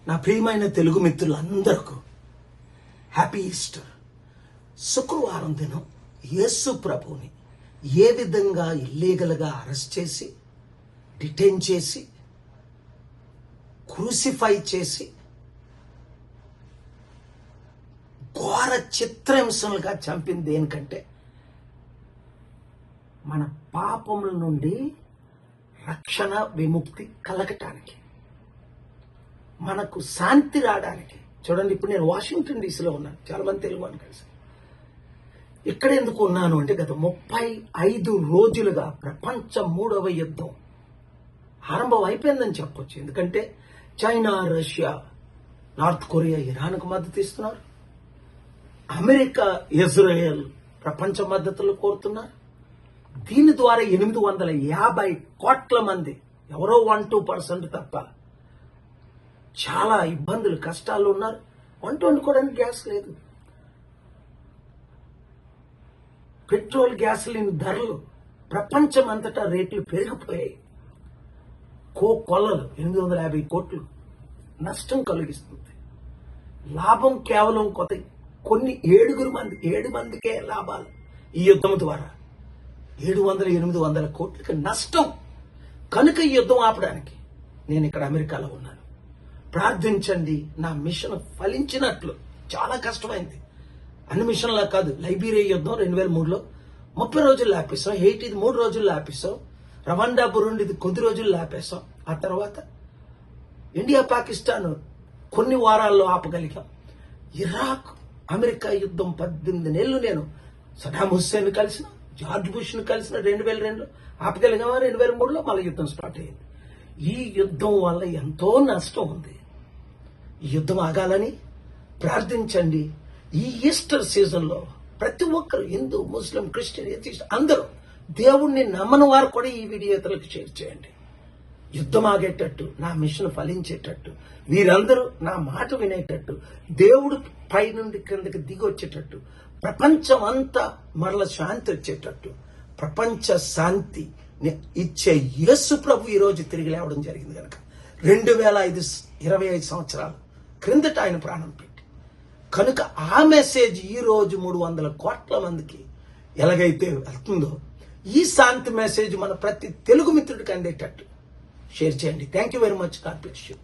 నా ప్రియమైన తెలుగు మిత్రులందరికీ హ్యాపీ ఈస్టర్. శుక్రవారం దినం యేసు ప్రభువుని ఏ విధంగా ఇల్లీగల్గా అరెస్ట్ చేసి, డిటైన్ చేసి, క్రూసిఫై చేసి, ఘోర చిత్రహింసలుగా చంపింది దేనికంటే మన పాపముల నుండి రక్షణ విముక్తి కలగటానికి, మనకు శాంతి రావడానికి. చూడండి, ఇప్పుడు నేను వాషింగ్టన్ డీసీలో ఉన్నాను, చాలా మంది తెలుగు అని కలిసి. ఇక్కడ ఎందుకు ఉన్నాను అంటే గత 35 రోజులుగా ప్రపంచ 3వ యుద్ధం ఆరంభం అయిపోయిందని చెప్పొచ్చు. ఎందుకంటే చైనా, రష్యా, నార్త్ కొరియా ఇరాన్కు మద్దతు ఇస్తున్నారు. అమెరికా, ఇజ్రాయెల్ ప్రపంచ మద్దతులు కోరుతున్నారు. దీని ద్వారా 850 కోట్ల మంది, ఎవరో 1-2% తప్ప, చాలా ఇబ్బందులు, కష్టాలు ఉన్నారు. వంట వండుకోవడానికి గ్యాస్ లేదు. పెట్రోల్, గ్యాసులిన్ ధరలు ప్రపంచం అంతటా రేట్లు పెరిగిపోయాయి. కొల్లలు 850 కోట్లు నష్టం కలిగిస్తుంది. లాభం కేవలం కొన్ని 7 మందికే లాభాలు. ఈ యుద్ధం ద్వారా 700-800 కోట్లకి నష్టం. కనుక ఈ యుద్ధం ఆపడానికి నేను ఇక్కడ అమెరికాలో ఉన్నాను. ప్రార్థించండి, నా మిషన్ ఫలించినట్లు. చాలా కష్టమైంది, అన్ని మిషన్లా కాదు. లైబీరియా యుద్ధం 2003లో 30 రోజుల్లో ఆపేసాం. హెయిటీది 3 రోజుల్లో ఆపేసాం. రవాండా, బురుండిది కొద్ది రోజుల్లో ఆపేసాం. ఆ తర్వాత ఇండియా, పాకిస్తాన్ కొన్ని వారాల్లో ఆపగలిగాం. ఇరాక్, అమెరికా యుద్ధం 18 నెలలు నేను సడాం హుస్సేన్ కలిసిన, జార్జ్ బుష్ను కలిసిన 2002లో ఆపగలిగామా. 2003లో మళ్ళీ యుద్ధం స్టార్ట్ అయ్యింది. ఈ యుద్ధం వల్ల ఎంతో నష్టం ఉంది. ఈ యుద్ధం ఆగాలని ప్రార్థించండి. ఈ ఈస్టర్ సీజన్లో ప్రతి ఒక్కరు, హిందూ, ముస్లిం, క్రిస్టియన్, ఎథిస్ట్ అందరూ, దేవుణ్ణి నమ్మని వారు కూడా ఈ వీడియో ఇతరులకు షేర్ చేయండి. యుద్ధం ఆగేటట్టు, నా మిషన్ ఫలించేటట్టు, వీరందరూ నా మాట వినేటట్టు, దేవుడు పై నుండి కిందకి దిగి వచ్చేటట్టు, ప్రపంచం అంతా మరల శాంతి వచ్చేటట్టు, ప్రపంచ శాంతి ఇచ్చే యేసు ప్రభు ఈరోజు తిరిగి లేవడం జరిగింది. కనుక 25 సంవత్సరాల క్రిందట ఆయన ప్రాణం పెట్టి, కనుక ఆ మెసేజ్ ఈ రోజు 300 కోట్ల మందికి ఎలాగైతే వెళ్తుందో, ఈ శాంతి మెసేజ్ మన ప్రతి తెలుగు మిత్రుడికి అందేటట్టు షేర్ చేయండి. Thank you very much. God bless you.